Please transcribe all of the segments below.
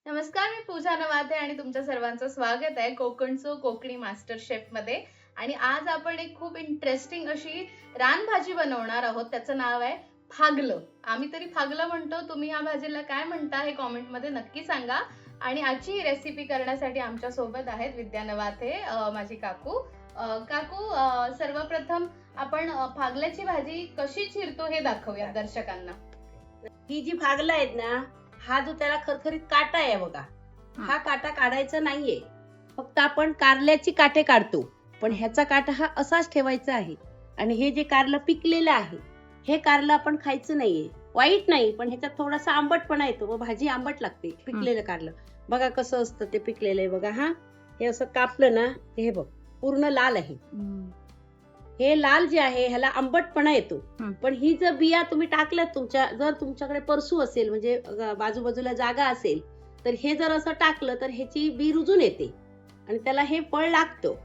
नमस्कार, मी पूजा नवाते आणि तुमच्या सर्वांचं स्वागत आहे कोकणचं कोकणी मास्टर शेफ मध्ये. आणि आज आपण एक खूप इंटरेस्टिंग अशी रानभाजी बनवणार आहोत. त्याचं नाव आहे फागलं. आम्ही तरी फागलं म्हणतो, तुम्ही या भाजीला काय म्हणता हे कॉमेंट मध्ये नक्की सांगा. आणि आजची रेसिपी करण्यासाठी आमच्या सोबत आहेत विद्या नवाते, माझी काकू. काकू, सर्वप्रथम आपण फागल्याची भाजी कशी चिरतो हे दाखवूया दर्शकांना. ही जी फागलं आहेत ना, हा जो त्याला खरखरीत काटा आहे बघा, हा काटा काढायचा नाहीये. फक्त आपण कारल्याची काटे काढतो, पण ह्याचा काटा हा असाच ठेवायचा आहे. आणि हे जे कारलं पिकलेलं आहे, हे कारलं आपण खायचं नाहीये. वाईट नाही, पण ह्याच्यात थोडासा आंबटपणा येतो व भाजी आंबट लागते. पिकलेलं कारलं बघा कसं असतं, ते पिकलेलं आहे बघा. हा हे असं कापलं ना, हे बघ पूर्ण लाल आहे. हे लाल जे आहे ह्याला आंबटपणा येतो. पण ही जर बिया तुम्ही टाकल्यात जर तुमच्याकडे परसू असेल, म्हणजे बाजूबाजूला जागा असेल, तर हे जर असं टाकलं तर ह्याची बी रुजून येते आणि त्याला हे फळ लागतं.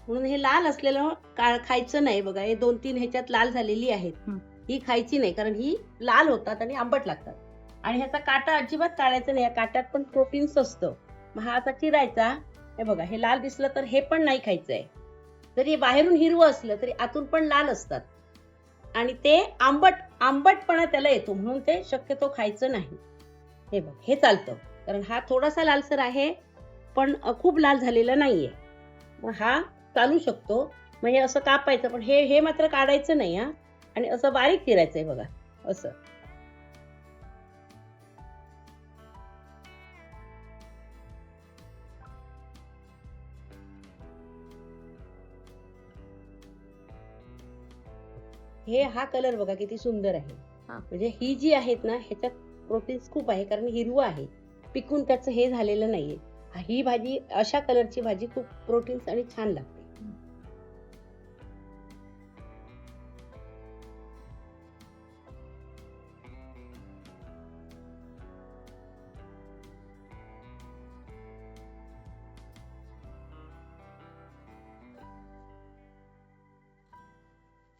म्हणून हे लाल असलेलं खायचं नाही. बघा हे 2-3 ह्याच्यात लाल झालेली आहेत, ही खायची नाही, कारण ही लाल होतात आणि आंबट लागतात. आणि ह्याचा काटा अजिबात काढायचा नाही. या काट्यात पण प्रोटीन्स असतं. मग हा असा चिरायचा. हे बघा हे लाल दिसलं तर हे पण नाही खायचंय. जरी बाहेरून हिरवं असलं तरी आतून पण लाल असतात आणि ते आंबटपणा त्याला येतो, म्हणून ते शक्यतो खायचं नाही. हे बघ हे चालतं, कारण हा थोडासा लालसर आहे, पण खूप लाल झालेला नाहीये. मग हा चालू शकतो. मग हे असं कापायचं, पण हे मात्र काढायचं नाही हा. आणि असं बारीक चिरायचंय बघा असं. हा कलर बघा किती सुंदर आहे. म्हणजे ही जी आहेत ना, ह्याच्यात प्रोटीन्स खूप आहे, कारण हिरवं आहे, पिकून त्याचं हे झालेलं नाहीये. ही भाजी अशा कलरची भाजी खूप प्रोटीन्स आणि छान लागते.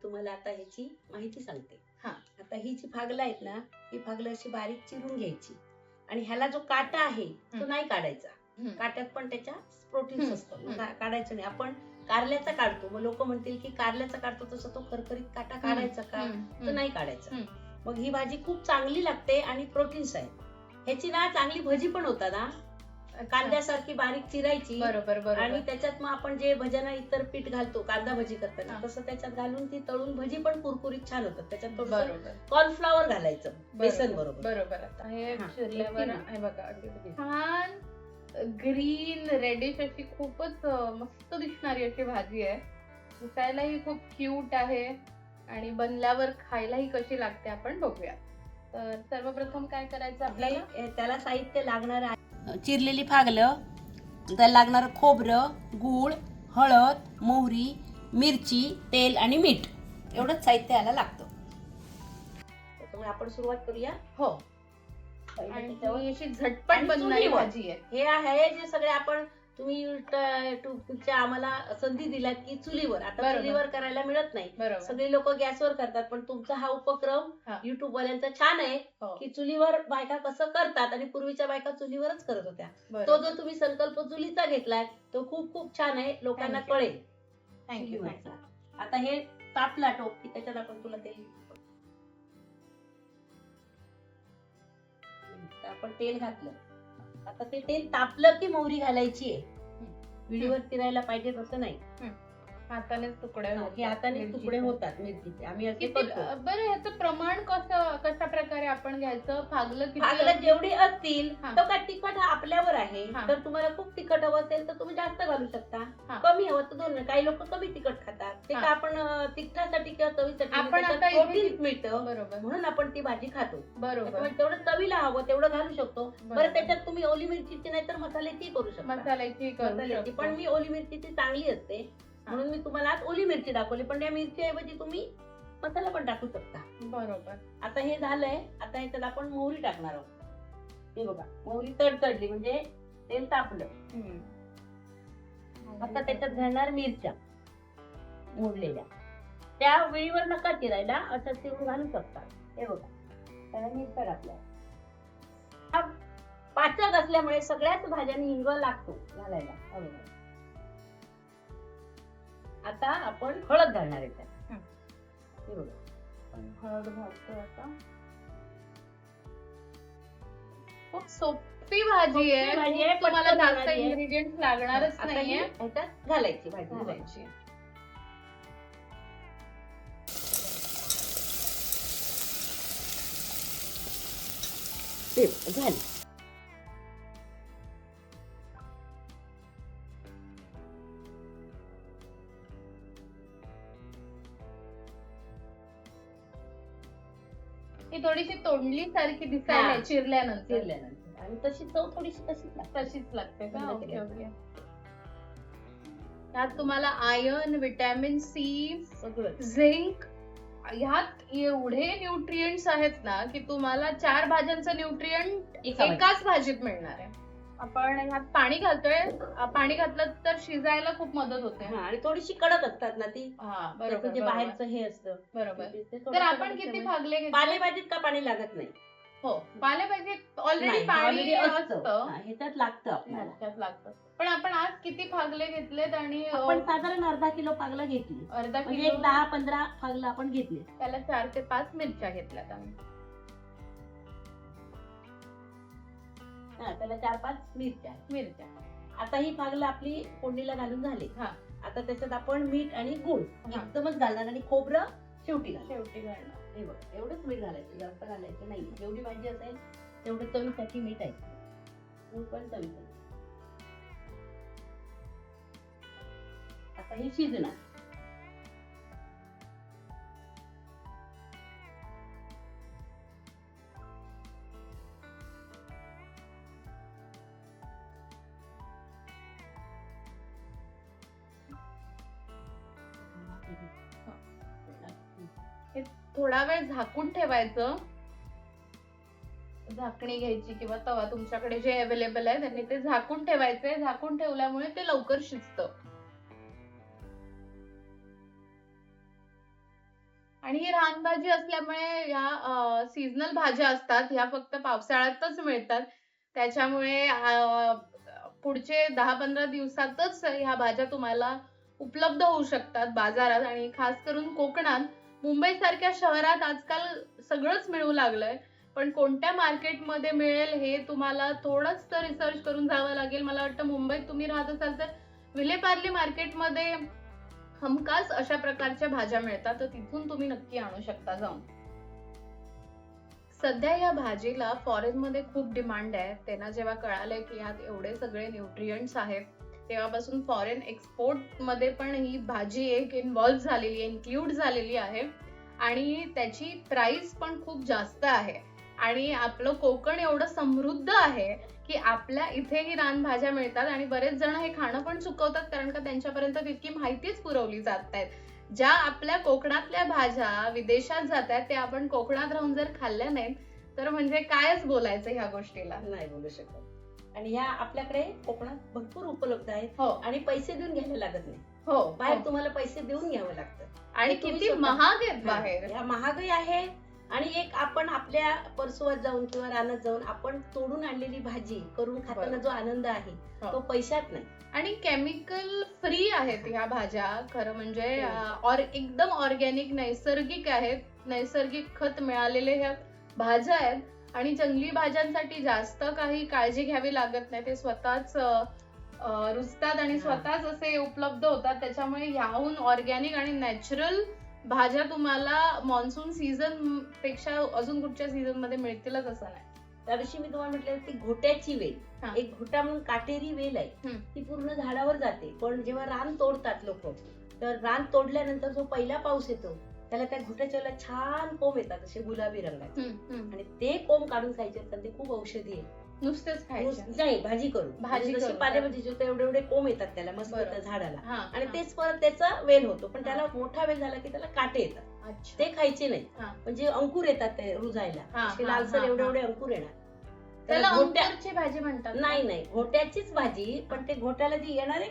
तुम्हाला आता ह्याची माहिती सांगते. आता ही जी फागलं आहेत ना, ही फागलं अशी बारीक चिरून घ्यायची. आणि ह्याला जो काटा आहे तो नाही काढायचा. काट्यात पण त्याच्या प्रोटीन्स असतं, काढायचं नाही. आपण कारल्याचा काढतो, मग लोक म्हणतील की कारल्याचा काढतो तसं तो खरखरीत काटा काढायचा का, तर नाही काढायचा. मग ही भाजी खूप चांगली लागते आणि प्रोटीन्स आहे. ह्याची ना चांगली भजी पण होता ना, कांद्यासारखी बारीक चिरायची. बरोबर. आणि त्याच्यात मग आपण जे भजना इतर पीठ घालतो कांदा भजी करताना, तसं त्याच्यात घालून ती तळून भजी पण कुरकुरीत छान होतात. त्याच्यात थोडं कॉर्नफ्लॉवर घालायचं बेसन बरोबर. आता हे चिरल्यावर हे बघा छान ग्रीन रेडिश अशी खूपच मस्त दिसणारी अशी भाजी आहे. दिसायलाही खूप क्यूट आहे आणि बनल्यावर खायलाही कशी लागते आपण बघूया. तर सर्वप्रथम काय करायचं आपल्याला, त्याला साहित्य लागणार आहे. चिरलेली फागलं, त्याला लागणार खोबरं, गूळ, हळद, मोहरी, मिरची, तेल आणि मीठ, एवढंच साहित्य याला लागतं. त्यामुळे आपण सुरुवात करूया. हो. आणि अशी झटपट बनणारी भाजी आहे. हे आहे जे सगळे आपण तुम्ही तुमच्या आम्हाला संधी दिल्यात की चुलीवर, आता चुलीवर करायला मिळत नाही. सगळे लोक गॅसवर करतात, पण तुमचा हा उपक्रम युट्यूब वाल्यांचा छान आहे की चुलीवर बायका कसं करतात, आणि पूर्वीच्या बायका चुलीवरच करत होत्या. तो जो तुम्ही संकल्प चुलीचा घेतलाय तो खूप खूप छान आहे, लोकांना कळेल. थँक्यू. आता हे तापला टोप की त्याच्यात आपण तुला तेल, आपण तेल घातलं. आता ते तेल तापलं की मोहरी घालायची आहे. व्हिडिओवर फिरायला पाहिजे तसं नाही, हातानेच तुकडे तुकडे होतात मिरचीचे. आम्ही असे करतो. बरं, ह्याचं प्रमाण कशा प्रकारे आपण घ्यायचं? फागलं जेवढी असतील तर का तिखट हा आपल्यावर आहे. तर तुम्हाला खूप तिखट हवं असेल तर तुम्ही जास्त घालू शकता, कमी हवं तर दोन. काही लोक कमी तिखट खातात, ते का आपण तिखटासाठी किंवा चवीसाठी आपण प्रोटीन मिळतं, बरोबर, म्हणून आपण ती भाजी खातो. बरोबर. तेवढं चवीला हवं तेवढं घालू शकतो. बरं, त्याच्यात तुम्ही ओली मिरचीची नाही तर मसाल्याची करू शकता. मसाल्याची पण मी ओली मिरचीची चांगली असते, म्हणून मी तुम्हाला आज ओली मिरची दाखवली. पण या मिरची ऐवजी तुम्ही मसाला पण टाकू शकता. बरोबर. आता हे झालंय. आता ह्याच्यात आपण मोहरी टाकणार आहोत. हे बघा मोहरी तडतडली म्हणजे तेल तापलं. आता त्याच्यात घालणार मिरच्या मोडलेल्या. त्या वेळीवर नका चिरायला, असं चिरून घालू शकता. हे बघा त्याला मिरच्या टाकल्या. पाचक असल्यामुळे सगळ्याच भाज्यांनी हिंग लागतो घालायला. हे बघा. आता आपण हळद घालणार आहे त्यात. हे बघा. हळद घालतो आता. खूप सोपी भाजी आहे. सोपी भाजी आहे, खूप तुम्हाला पटकन जास्त होणारी आहे. इन्ग्रेडियंट्स लागणारच आता ही नाहीये. ह्याच्यात घालायची भाजी. घालायची. ते झाली. ती थोडीशी तोंडली सारखी दिसायला हा. आहे चिरल्यानंतर. चिरल्यानंतर आणि तशी चव थोडीशी तशीच लागते. तशीच लागते का? बंद ओके केल्यावर. ओके. त्यात तुम्हाला आयर्न, विटॅमिन सी, सगळं झिंक, ह्यात एवढे न्यूट्रिएंट्स आहेत ना की तुम्हाला 4 भाज्यांचं न्यूट्रिएंट एकाच भाजीत मिळणार आहे. आपण ह्यात पाणी घालतोय. पाणी घातलं तर शिजायला खूप मदत होते. हा, आणि थोडीशी कडक असतात ना ती. हा त्याचं बरोबर जे बरोबर. बाहेरचं हे असतं बरोबर. ते थोडं तर कडक आपण किती असल्यामुळे भागले घेतले? पालेभाजीत का पाणी लागत नाही? हो, पालेभाजीत ऑलरेडी नाही, पाणी already असतं. असतं. हा, ह्याच्यात लागतं आपल्याला. लक्षात लागतं. पण आपण आज किती फागले घेतलेत आणि आपण साधारण अर्धा किलो फागलं घेतली. अर्धा म्हणजे किलो एक 10-15 फागलं आपण घेतले. त्याला 4 ते 5 मिरच्या घेतल्यात आम्ही. हा, त्याला 4-5 मिरच्या. मिरच्या. आता ही फागलं आपली फोडणीला घालून झाली. हा. आता त्याच्यात आपण मीठ आणि गूळ हा. एकदमच घालणार आणि खोबरं शेवटी घालणार. शेवटी घालणार. हे बघ, एवढंच मीठ घालायचं, जास्त घालायचं नाही. जेवढी भाजी असेल तेवढं चवीसाठी मीठ आहे. गूळ पण चवीसाठी. आता ही शिजणार. थोडा वेळ झाकून ठेवायचं. झाकणी घ्यायची किंवा तवा तुमच्याकडे जे अवेलेबल आहे त्यांनी ते झाकून ठेवायचे. झाकून ठेवल्यामुळे ते लवकर शिजतं. आणि ही रानभाजी असल्यामुळे ह्या सीझनल भाज्या असतात. ह्या फक्त पावसाळ्यातच मिळतात. त्याच्यामुळे पुढचे 10-15 दिवसातच ह्या भाज्या तुम्हाला उपलब्ध होऊ शकतात बाजारात. आणि खास करून कोकणात, मुंबई सारख्या शहरात आजकाल सगळंच मिळू लागलंय. पण कोणत्या मार्केटमध्ये मिळेल हे तुम्हाला थोडंच रिसर्च करून जावं लागेल. मला वाटतं मुंबईत तुम्ही राहत असाल तर विलेपार्ले मार्केटमध्ये हमखास अशा प्रकारच्या भाज्या मिळतात. तर तिथून तुम्ही नक्की आणू शकता जाऊन. सध्या या भाजीला फॉरेन मध्ये खूप डिमांड आहे. त्यांना जेव्हा कळालंय की यात एवढे सगळे न्यूट्रिएंट्स आहेत तेव्हापासून फॉरेन एक्सपोर्ट मध्ये पण ही भाजी एक इन्व्हॉल्व झालेली आहे, इन्क्लूड झालेली आहे. आणि त्याची प्राइस पण खूप जास्त आहे. आणि आपलं कोकण एवढं समृद्ध आहे की आपल्या इथे ही रानभाज्या मिळतात. आणि बरेच जण हे खाणं पण चुकवतात कारण का त्यांच्यापर्यंत तितकी माहितीच पुरवली जात नाहीत. ज्या आपल्या कोकणातल्या भाज्या विदेशात जातात त्या आपण कोकणात राहून जर खाल्ल्या नाहीत तर म्हणजे कायच बोलायचं ह्या गोष्टीला. नाही बोलू शकत. आणि ह्या आपल्याकडे कोकणात भरपूर उपलब्ध आहेत. हो आणि पैसे देऊन घ्यायला लागत नाही. हो. बाहेर तुम्हाला पैसे देऊन घ्यावं लागतं. आणि तुम्ही किती स्वतः- महाग आहेत बाहेर. ह्या महागही आहे. आणि एक आपण आपल्या परसोवात जाऊन किंवा रानात जाऊन आपण तोडून आणलेली भाजी करून खाताना बरोबर. जो आनंद आहे हो. तो पैशात नाही. आणि केमिकल फ्री आहेत ह्या भाज्या. खरं म्हणजे हो. एकदम ऑर्गॅनिक नैसर्गिक आहेत. नैसर्गिक खत मिळालेले ह्या भाज्या आहेत. आणि जंगली भाज्यांसाठी जास्त काही काळजी घ्यावी लागत नाही. ते स्वतःच रुजतात आणि स्वतःच असे उपलब्ध होतात. त्याच्यामुळे ह्याहून ऑर्गॅनिक आणि नॅचरल भाज्या तुम्हाला मान्सून सीझन पेक्षा अजून कुठच्या सीझन मध्ये मिळतीलच असं नाही. त्या दिवशी मी तुम्हाला म्हटलं ती घोट्याची वेल. हा. एक घोटा म्हणून काटेरी वेल आहे. हम्म. ती पूर्ण झाडावर जाते. पण जेव्हा रान तोडतात लोक, तर रान तोडल्यानंतर जो पहिला पाऊस येतो त्याला त्या घोट्याच्या वेळेला छान कोंब येतात असे गुलाबी रंगाचे. आणि ते कोंब काढून खायचे असतात. ते खूप औषधी आहे. नुसतेच खायचे. नाही, भाजी करून. भाजी जशी करून. पालेभाजी एवढे एवढे कोंब येतात त्याला मस्त बरोबर. त्या झाडाला. हा, आणि हा. तेच परत त्याचा वेल होतो. पण त्याला मोठा वेल झाला की त्याला काटे येतात. अच्छा. ते खायचे नाही. हा. म्हणजे अंकुर येतात ते रुजायला. हा, असे हा, लालसर हा, एवढे हा. एवढे अंकुर येणार. त्याला घोट्या- अंकुरची भाजी म्हणतात का? नाही नाही, घोट्याचीच भाजी. पण ते घोट्याला जी येणारे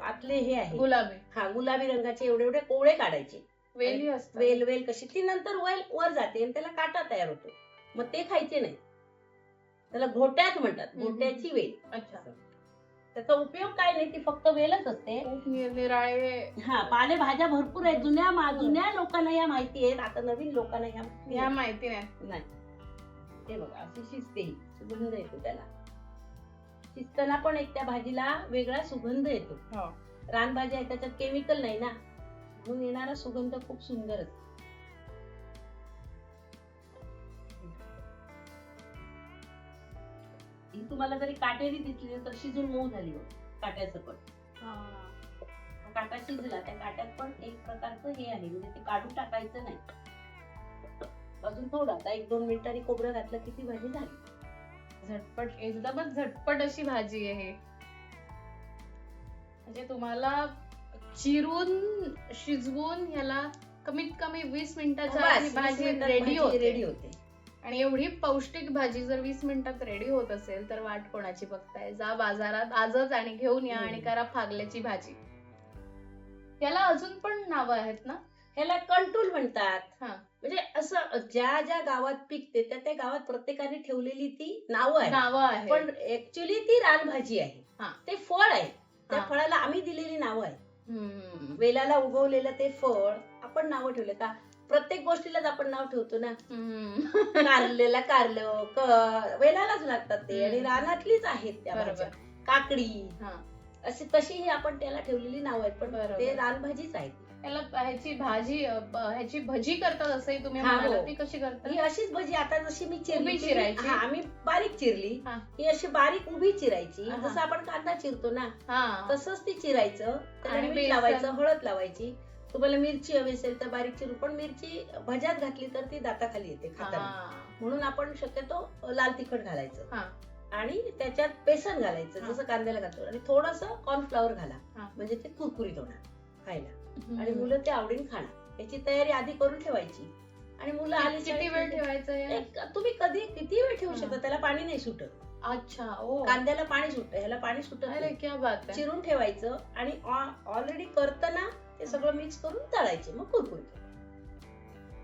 आतले हे आहे, गुलाबी हा गुलाबी रंगाचे एवढे एवढे कोवळे काढायचे. वेली असतात. वेल वेल कशी ती नंतर वेल वर जाते आणि त्याला काटा तयार होतो. मग ते खायचे नाही. त्याला घोट्यात म्हणतात, हम्म. घोट्याची वेल. अच्छा. त्याचा उपयोग काय नाही, ती फक्त वेलच असते. खूप निरनिराळे हा, पालेभाज्या भरपूर आहेत. जुन्या लोकांना या माहिती आहेत, आता नवीन लोकांना ह्या माहिती ह्या आहेत. माहिती नाही. नाही. हे बघा, अशी शिजते ही. सुगंध येतो त्याला. शिजताना पण एक त्या भाजीला वेगळा सुगंध येतो. हो. रानभाजी आहे, त्याच्यात केमिकल नाही ना, म्हणून येणारा सुगंध खूप सुंदर असतो. ही तुम्हाला जरी काटेरी दिसली तर शिजून मऊ झाली हो, काट्याचं पण. हा. काटा शिजला, त्या काट्यात पण एक प्रकारचं हे आहे, म्हणजे ते काढून टाकायचं नाही. अजून थोडं, आता 1-2 मिनिटांनी खोबरं घातलं की ती भाजी झाली. झटपट, एकदमच झटपट अशी भाजी आहे ही. म्हणजे तुम्हाला चिरून शिजवून ह्याला कमीत कमी 20 मिनिटाच्या आत ही बस, भाजी 20 मिनिटात रेडी भाजी होते. रेडी होते. आणि एवढी पौष्टिक भाजी जर 20 मिनिटात रेडी होत असेल तर वाट कोणाची बघताय? जा बाजारात आजच आणि घेऊन या आणि करा फागल्याची भाजी. याला अजून पण नावं आहेत ना? ह्याला कंटूल म्हणतात. हा. म्हणजे असं ज्या ज्या गावात पिकते त्या त्या गावात प्रत्येकाने ठेवलेली ती नावं आहेत. नावं आहेत. पण ऍक्च्युली ती रानभाजी आहे. हा. ते फळ आहे. त्या हा. फळाला आम्ही दिलेली नावं आहेत. हम्म. वेलाला उगवलेलं ते फळ आपण नावं ठेवले का? प्रत्येक गोष्टीलाच आपण नाव ठेवतो ना. हम्म. कारलेला कारलं, वेलालाच लागतात ते, आणि हम्म. रानातलीच आहेत त्या बरोबर. भाज्या. काकडी, हा. अशी तशीही आपण त्याला ठेवलेली नावं आहेत, पण बरोबर. ते रानभाजीच आहेत. याला ह्याची भाजी ह्याची भजी करतात असंही तुम्ही हा, म्हणालात. हो. ती कशी करतात? ही अशीच भजी आता जशी मी चिरली, उभी चिरायची? हा, आम्ही बारीक चिरली. हा. ही अशी बारीक उभी चिरायची, हा. जसं आपण कांदा चिरतो ना हा. तसंच ती चिरायचं. त्याला आणि मीठ बेसन? लावायचं, हळद लावायची. तुम्हाला मिरची हवी असेल तर बारीक चिरून, पण मिरची भज्यात घातली तर ती दाताखाली येते खाताना, हा. म्हणून आपण शक्यतो लाल तिखट घालायचं. हा. आणि त्याच्यात बेसन घालायचं, हा. जसं कांद्याला घालतो, आणि थोडस कॉर्नफ्लॉवर घाला, हा. म्हणजे ते कुरकुरीत होणार खायला, आणि हम्म. मुलं ते आवडीने खाणार. याची तयारी आधी करून ठेवायची, आणि मुलं आली किती वेळ ठेवायचं हे? तुम्ही कधी किती वेळ ठेवू हा. शकता, त्याला पाणी नाही सुटत. अच्छा. ओ. कांद्याला पाणी सुटतं, ह्याला पाणी सुटत अरे नाही. क्या बात आहे. चिरून ठेवायचं, आणि ऑलरेडी करताना ते सगळं मिक्स करून तळायचे, मग कुरकुरीत.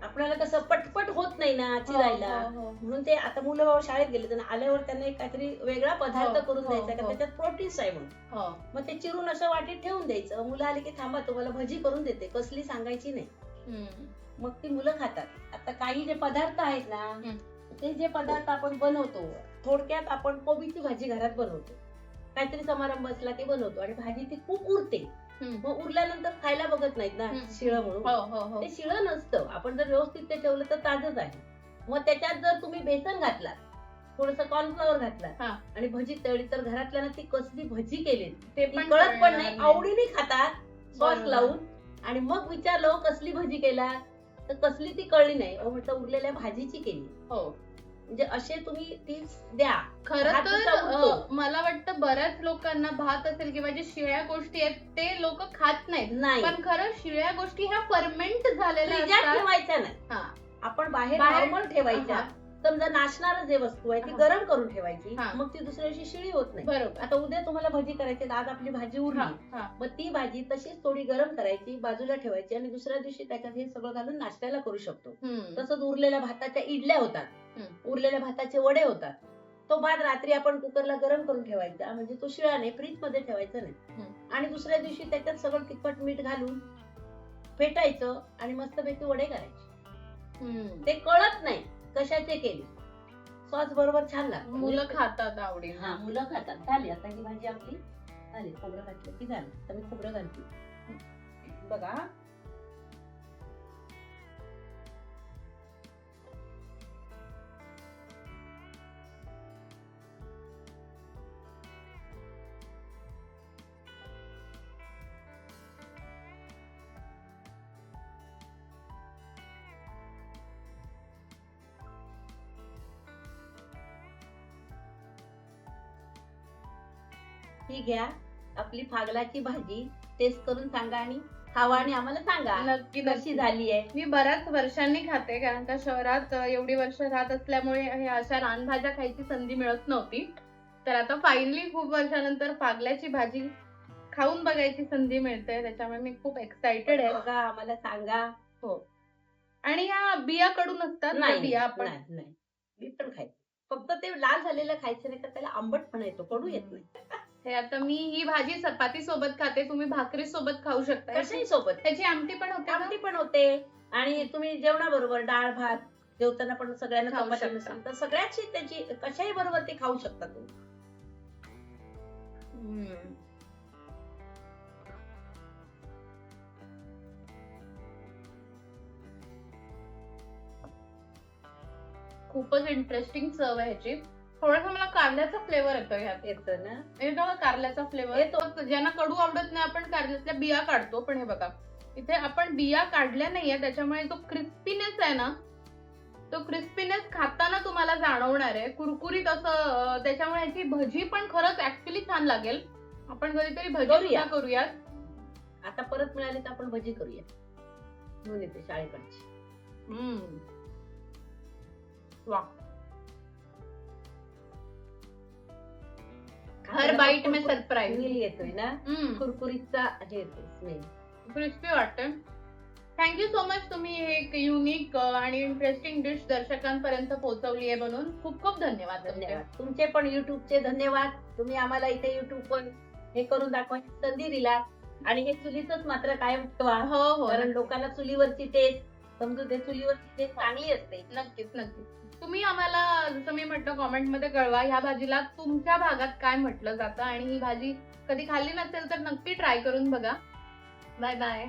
आपल्याला कसं पटपट होत नाही ना चिरायला, हो, हो, हो. म्हणून ते आता मुलं बाबा शाळेत गेले तर आल्यावर त्यांना एक काहीतरी वेगळा पदार्थ हो, करून हो, द्यायचा का हो. त्याच्यात प्रोटीन्स आहे म्हणून. हो. मग ते चिरून असं वाटीत ठेवून द्यायचं. मुलं आली की थांबा, तुम्हाला भजी करून देते, कसली सांगायची नाही. हम्म. मग ती मुलं खातात. आता काही जे पदार्थ आहेत ना, ते जे पदार्थ आपण बनवतो, थोडक्यात आपण कोबीची भाजी घरात बनवतो, काहीतरी समारंभ असला की बनवतो, आणि भाजी ती खूप उरते. हम्म. मग उरल्यानंतर खायला बघत नाहीत ना, हम्म. शिळं म्हणून. हो, हो, हो. ते शिळं नसतं. आपण जर व्यवस्थित ते ठेवलं तर ताजंच आहे. मग त्याच्यात जर तुम्ही बेसन घातलात, थोडस कॉर्नफ्लॉवर घातलात, हा. आणि भजी तळली, तर घरातल्यानं ती कसली भजी केली ते ती पण कळत पण कळणार नाही. नाही. आवडीने खातात सॉस बरोबर. लावून, आणि मग विचारलं "हो, कसली भजी केला, तर कसली ती कळली नाही. अहो म्हटलं उरलेल्या भाजीची केली. हो. म्हणजे असे तुम्ही टिप्स द्या. खरं भात तर कसा उरतो? मला वाटतं बऱ्याच लोकांना भात असेल किंवा जे शिळ्या गोष्टी आहेत ते लोक खात नाहीत. नाही, पण खरं शिळ्या गोष्टी ह्या फर्मेंट झालेल्या फ्रीजात असतात. ठेवायच्या नाही. हा. आपण बाहेर बाहेर- नॉर्मल ठेवायच्या. हा. समजा नाशणार जे वस्तू आहे ती हा. गरम करून ठेवायची, हा. मग ती दुसऱ्या दिवशी शिळी होत नाही. बरोबर. आता उद्या तुम्हाला भजी करायची, आज आपली भाजी हा, उरली, हा. मग ती भाजी तशीच थोडी गरम करायची, बाजूला ठेवायची, आणि दुसऱ्या दिवशी त्याच्यात हे सगळं घालून नाश्त्याला करू शकतो. हम्म. तसंच उरलेल्या भाताच्या इडल्या होतात, हम्म. उरलेल्या भाताचे वडे होतात. तो भात रात्री आपण कुकरला गरम करून ठेवायचा, म्हणजे तो शिळा नाही, फ्रीज मध्ये ठेवायचा नाही. हम्म. आणि दुसऱ्या दिवशी त्याच्यात सगळं तिखट मीठ घालून फेटायचं, आणि मस्तपैकी वडे करायचे. हम्म. ते कळत नाही कशाचे केले. सॉस बरोबर छान लागतं. मुलं खातात आवडीने. हा, मुलं खातात. झाली आता ही भाजी आपली झाली. खोबरं घातलं की झालं. तर मी खोबरं घालते बघा. ही घ्या आपली फागलाची भाजी, टेस्ट करून सांगा, आणि खावा, आणि आम्हाला सांगा नक्की कशी नक्की. झाली आहे. मी बऱ्याच वर्षांनी खाते कारण का शहरात एवढी वर्ष राहत असल्यामुळे हे अशा रानभाज्या खायची संधी मिळत नव्हती. तर आता फायनली खूप वर्षानंतर फागल्याची भाजी खाऊन बघायची संधी मिळते, त्याच्यामुळे मी खूप एक्साइटेड आहे. बघा, आम्हाला सांगा. आणि या बिया कडून असतात त्या नाही बिया आपण नाही, मी पण खायची. फक्त ते लाल झालेलं खायचं नाही तर त्याला आंबटपणा येतो, कडू येत नाही. हे आता मी ही भाजी चपाती सोबत खाते, तुम्ही भाकरी सोबत खाऊ शकता. कशाही सोबत त्याची आमटी पण होते का? आमटी पण होते आणि तुम्ही जेवणाबरोबर डाळ भात जेवताना पण सगळ्यांना खाऊ चपाती शकता. नसेल तर सगळ्याची त्याची कशाही बरोबर ते खाऊ शकता तुम्ही. हम्म. खूपच इंटरेस्टिंग चव आहे ह्याची. थोडासा मला कारल्याचा फ्लेवर येतो ह्यात. येतं ना. येतो का कारल्याचा फ्लेवर? येतो. ज्यांना कडू आवडत नाही आपण कारल्यातल्या बिया काढतो, पण हे बघा इथे आपण बिया काढल्या नाहीये, त्याच्यामुळे तो क्रिस्पीनेस आहे ना, तो क्रिस्पीनेस खाताना तुम्हाला जाणवणार आहे. कुरकुरीत असं त्याच्यामुळे ह्याची भजी पण खरंच ऍक्च्युली छान लागेल. आपण कधीतरी भजी करूया. सुद्धा करूयात. आता परत मिळाले तर आपण भजी करूया. घेऊन येते शाळेकडची. हम्म. वा. हर बाईट में सरप्राईज. स्मेल येतोय ना, कुरकुरीतचा हे येतो स्मेल. क्रिस्पी वाटते. थँक्यू सो मच, तुम्ही हे एक युनिक आणि इंटरेस्टिंग डिश दर्शकांपर्यंत पोहोचवली आहे म्हणून खूप खूप धन्यवाद. धन्यवाद तुमचे पण युट्यूबचे धन्यवाद. तुम्ही आम्हाला इथे युट्यूबवर हे करून दाखवायची संधी दिला आणि हे चुलीच मात्र कायम ठेवा. हो हो, कारण लोकांना चुलीवरची टेस्ट समजू दे, चुलीवरची टेस्ट चांगली असते. नक्कीच नक्कीच. तुम्ही आम्हाला जसं मी म्हटलं कॉमेंट मध्ये कळवा, ह्या भाजीला तुमच्या भागात काय म्हटलं जातं आणि ही भाजी कधी खाल्ली नसेल तर नक्की ट्राय करून बघा. Bye bye.